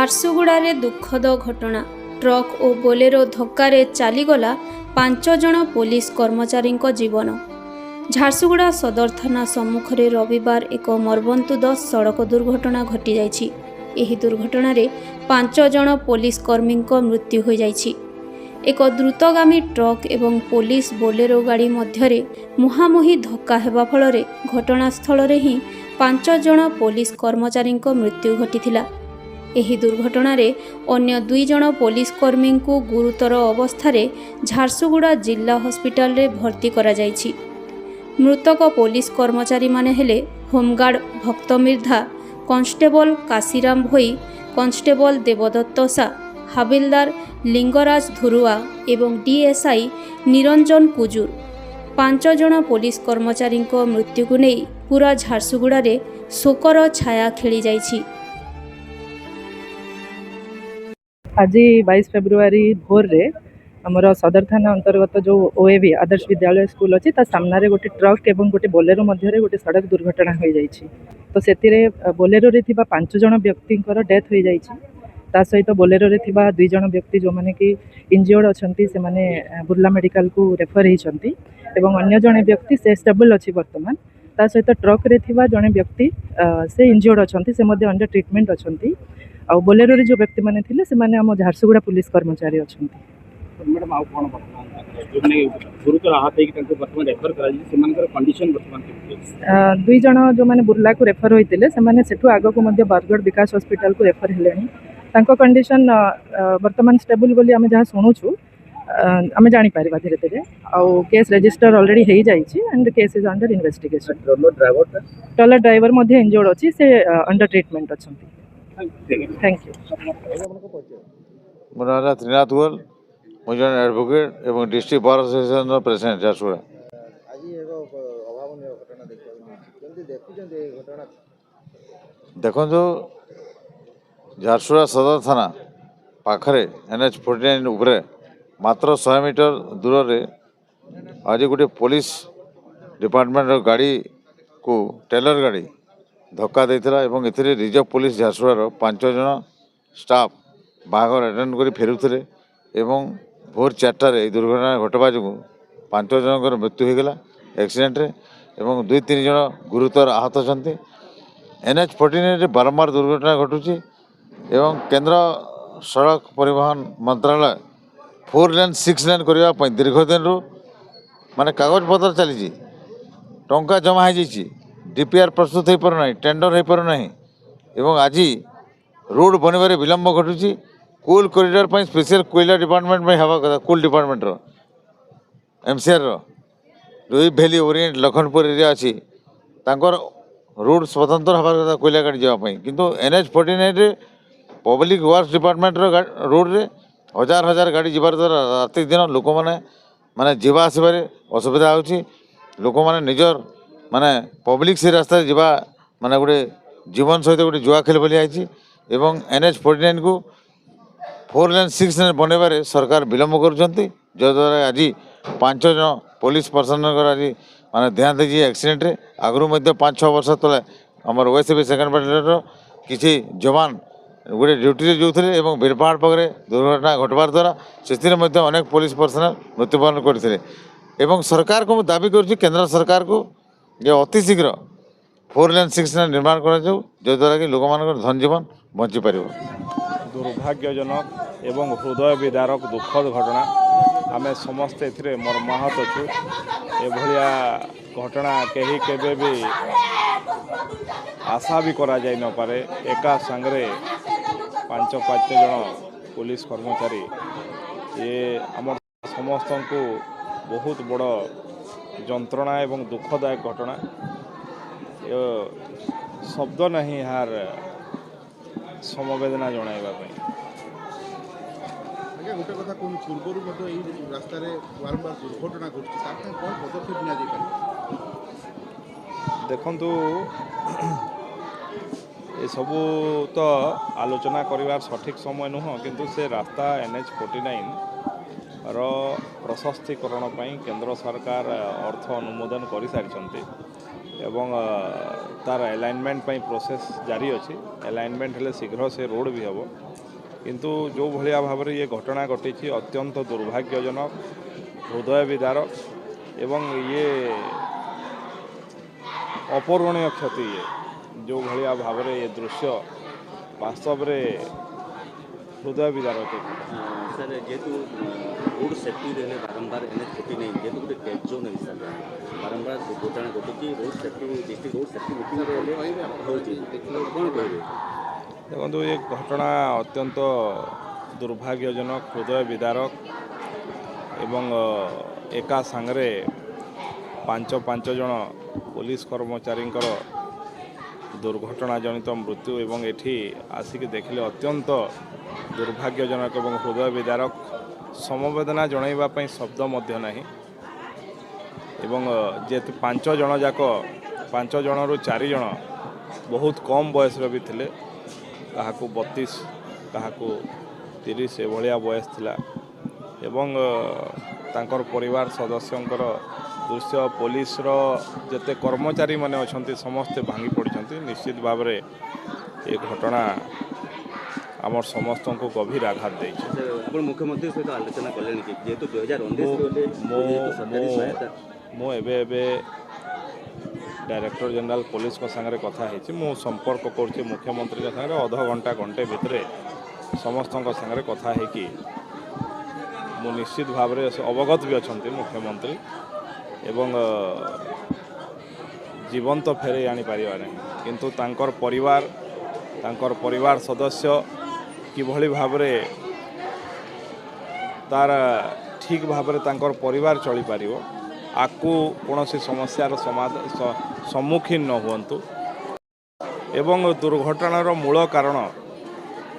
ଝାରସୁଗୁଡ଼ାରେ ଦୁଃଖଦ ଘଟଣା। ଟ୍ରକ୍ ଓ ବୋଲେରୋ ଧକ୍କାରେ ଚାଲିଗଲା 5 ଜଣ ପୋଲିସ କର୍ମଚାରୀଙ୍କ ଜୀବନ। ଝାରସୁଗୁଡ଼ା ସଦର ଥାନା ସମ୍ମୁଖରେ ରବିବାର ଏକ ମର୍ମନ୍ତୁଦ ସଡ଼କ ଦୁର୍ଘଟଣା ଘଟିଯାଇଛି। ଏହି ଦୁର୍ଘଟଣାରେ 5 ଜଣ ପୋଲିସ କର୍ମୀଙ୍କ ମୃତ୍ୟୁ ହୋଇଯାଇଛି। ଏକ ଦ୍ରୁତଗାମୀ ଟ୍ରକ୍ ଏବଂ ପୋଲିସ ବୋଲେରୋ ଗାଡ଼ି ମଧ୍ୟରେ ମୁହାଁମୁହିଁ ଧକ୍କା ହେବା ଫଳରେ ଘଟଣାସ୍ଥଳରେ ହିଁ 5 ଜଣ ପୋଲିସ କର୍ମଚାରୀଙ୍କ ମୃତ୍ୟୁ ଘଟିଥିଲା। ଏହି ଦୁର୍ଘଟଣାରେ ଅନ୍ୟ 2 ଜଣ ପୋଲିସ କର୍ମୀଙ୍କୁ ଗୁରୁତର ଅବସ୍ଥାରେ ଝାରସୁଗୁଡ଼ା ଜିଲ୍ଲା ହସ୍ପିଟାଲରେ ଭର୍ତ୍ତି କରାଯାଇଛି। ମୃତକ ପୋଲିସ କର୍ମଚାରୀମାନେ ହେଲେ ହୋମଗାର୍ଡ ଭକ୍ତ ମିର୍ଦ୍ଧା, କନଷ୍ଟେବଲ କାଶୀରାମ ଭୋଇ, କନଷ୍ଟେବଲ ଦେବଦତ୍ତ ସା, ହାବିଲଦାର ଲିଙ୍ଗରାଜ ଧୁରୁଆ ଏବଂ ଡିଏସ୍ଆଇ ନିରଞ୍ଜନ କୁଜୁର। 5 ଜଣ ପୋଲିସ କର୍ମଚାରୀଙ୍କ ମୃତ୍ୟୁକୁ ନେଇ ପୁରା ଝାରସୁଗୁଡ଼ାରେ ଶୋକର ଛାୟା ଖେଳିଯାଇଛି। आज 22 फेब्रुआरी भोर रे आमर सदर थाना अंतर्गत जो ओएवी आदर्श विद्यालय स्कूल अच्छी सामने गोटे ट्रक एवं गोटे बोलेरो मध्य गोटे सड़क दुर्घटना हो जाइए। तो से बोलेरो रे 5 जन व्यक्ति डेथ हो जाइए। सहित बोलेरो रे 2 जन व्यक्ति जो मैंने कि इंजर्ड अच्छा से मैंने बुर्ला मेडिकल को रेफर होती एवं अन्य जड़े व्यक्ति से स्टेबल अच्छी बर्तमान। सहित ट्रक रे जड़े व्यक्ति से इंजर्ड अच्छा से अंडर ट्रिटमेंट अच्छा। आ बोलेरो रे जो व्यक्ति माने थिले से माने हम झारसुगुड़ा पुलिस कर्मचारी अच्छा। मैडम आउ कोन गुरुतर आहत है कि वर्तमान रेफर करा जे सेमानकर कंडीशन वर्तमान के 2 जन जो माने बुर्ला को रेफर होइतिले से माने सेठु आगो को मध्य बरगढ़ विकास हॉस्पिटल को रेफर हेलेनी। तांको कंडीशन वर्तमान स्टेबल बोली आमे जहा सुनुछु आमे जानि पारिबा धीरे धीरे। आ केस रजिस्टर ऑलरेडी हेई जाइछि and case is under investigation. Trawler driver मध्य इंजर्ड अछि से अंडर ट्रीटमेंट अछंती। Thank you. मोर नाम त्रिनाथ गोल, मुझे एडवोकेट एवं district bar association president Jharsuguda. देखो झारसुगुड़ा सदर थाना पाखरे NH49 उपरे मात्र 100 मीटर दूर रे आज गोटे पुलिस डिपार्टमेंट गाड़ी को टेलर गाड़ी धक्का देता एवं एथिरे रिजर्व पुलिस झारसुगुड़ार 5 जन स्टाफ बाहाघर अटेंड कर फेरुले एवं भोर 4टार दुर्घटना घटवा जो 5 जनकर मृत्यु होगला एक्सीडेंट रे एवं 2-3 जन गुरुतर आहत अच्छा। NH49 बारंबार दुर्घटना घटुची एवं केंद्र सड़क परिवहन मंत्रालय 4 लेन 6 लेन करने दीर्घ दिन माने कागज पत्र चली टंका जमा हो DPR प्रस्तुत हो पारना टेंडर हो पारना एवं आज रोड बनवे विलंब घटुची। कोल कॉरिडोर पर स्पेशल कोयला डिपार्टमेंट में हवा कथा कोल डिपार्टमेंट MCR रोही भैली ओरिएंट लखनपुर एरिया अच्छी रोड स्वतंत्र हवा कथा कोयला गाड़ी जावाई किंतु NH49 public works department road रे हजार हजार गाड़ी जीवार द्वारा राति दिन लोक माने जीवा आसबार असुविधा होची। लोक माने निजर माने पब्लिक से रास्ता जीवा माने गोटे जीवन सहित गोटे जुआ खेल बोली आई एवं NH49 को 4 लेन 6 लेन बनवारे सरकार विलंब करुँच जद्वारा आज 5 जन पुलिस पर्सन आज माने देहांत एक्सीडेंट रे आगु 5-6 वर्ष तले आमर OSB सेकेंड बाटालियन किसी जवान गोटे ड्यूटी जो थे और बीरपहाड़ पाखे दुर्घटना घटवार द्वारा से अनेक पुलिस पर्सनल मृत्युवरण करते सरकार को दाबी कर केंद्र सरकार को ये अति शीघ्र 4 लेन 6 लेन निर्माण कर जद्वारा कि लोक मान धन जीवन बंची पार। दुर्भाग्यजनक एवं हृदय विदारक दुखद घटना आमे समस्ते एथिरे मर्माहत अच्छु। एभलिया घटना कहीं केबे भी आशा भी करा जाई न पारे। एका संगरे 5 जन पुलिस कर्मचारी ये आम समस्त को बहुत बड़ जंत्रणा एवं दुखदायक घटना। शब्द नहीं यार समवेदना जणाइबा पई। गोटे कथा कौन पूर्व रास्तार बारंबार दुर्घटना घटुची कौन पदक्षेप नि देखु ये सबू तो आलोचना करिवार सठिक समय नुह किंतु से रास्ता NH49 रो प्रशस्तीकरण केंद्र सरकार अर्थ अनुमोदन कर सारी ଏବଂ ତାର ଆଲାଇନमेଣ୍ଟ ପାଇଁ ପ୍ରୋସେସ୍ ଜାରି ଅଛି। ଆଲାଇନमेଣ୍ଟ ହେଲେ ଶୀଘ୍ର ସେ ରୋଡ଼ ବି ହେବ। କିନ୍ତୁ ଯେଉଁ ଭଳିଆ ଭାବରେ ଇଏ ଘଟଣା ଘଟିଛି ଅତ୍ୟନ୍ତ ଦୁର୍ଭାଗ୍ୟଜନକ, ହୃଦୟ ବିଦାରକ ଏବଂ ଇଏ ଅପୂରଣୀୟ କ୍ଷତି। ଇଏ ଯେଉଁ ଭଳିଆ ଭାବରେ ଏ ଦୃଶ୍ୟ ବାସ୍ତବରେ ହୃଦୟ ବିଦାରକ। सर जेहेतु रोड सेफ्टी रहे बारंबार NH 49 जेहेतु गोटे डेड जोन हिसाब से बारंबार दुर्घटना घटुची road safety district road safety meeting कौन कहे देखो ये घटना अत्यंत दुर्भाग्यजनक, हृदय विदारक एवं एका सांगरे पांच जन पुलिस कर्मचारी दुर्घटना जनित मृत्यु एवं एठी आसिक देखिले अत्यंत दुर्भाग्यजनक एवं हृदय विदारक, समवेदना जनइबा शब्द मध्य नहीं। एवं जेहेतु 5 जन जाक 5 जनरू 4 जन बहुत कम बयस भी थिले, काहाकू 32 काहाकू 30 एभलिया बयस थिला। एवं तांकर परिवार सदस्यंकर दृश्य पुलिस जेते कर्मचारी माने अछंती समस्ते भांगी पड़िछंती। निश्चित भाव में ये घटना आमर समस्त को गभीर आघात दे। मुख्यमंत्री सहित आलोचना कले जेहेतु 2019 मु डायरेक्टर जनरल पुलिस को संगे कथा मु संपर्क कर मुख्यमंत्री संगे अध घंटा घंटे भितर समस्त संगे कथा मु निश्चित भाव में अवगत भी अच्छा मुख्यमंत्री एवं जीवन तो फेरे आनी पारिबा नहीं, किंतु तांकर परिवार सदस्य किभली भाव में तार ठीक भाव में तांकर परिवार चली पारिबो, आकु कौन समस्यार सम्मुखीन न हुंतु एवं दुर्घटनार मूल कारण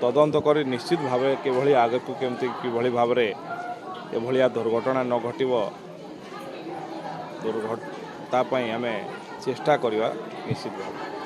तदंत करी निश्चित भाव किभली आगे को केमती किभली भाव में एभलिया दुर्घटना न घटिबो दुर्घटना आम चेष्टा करवा निश्चित भाव।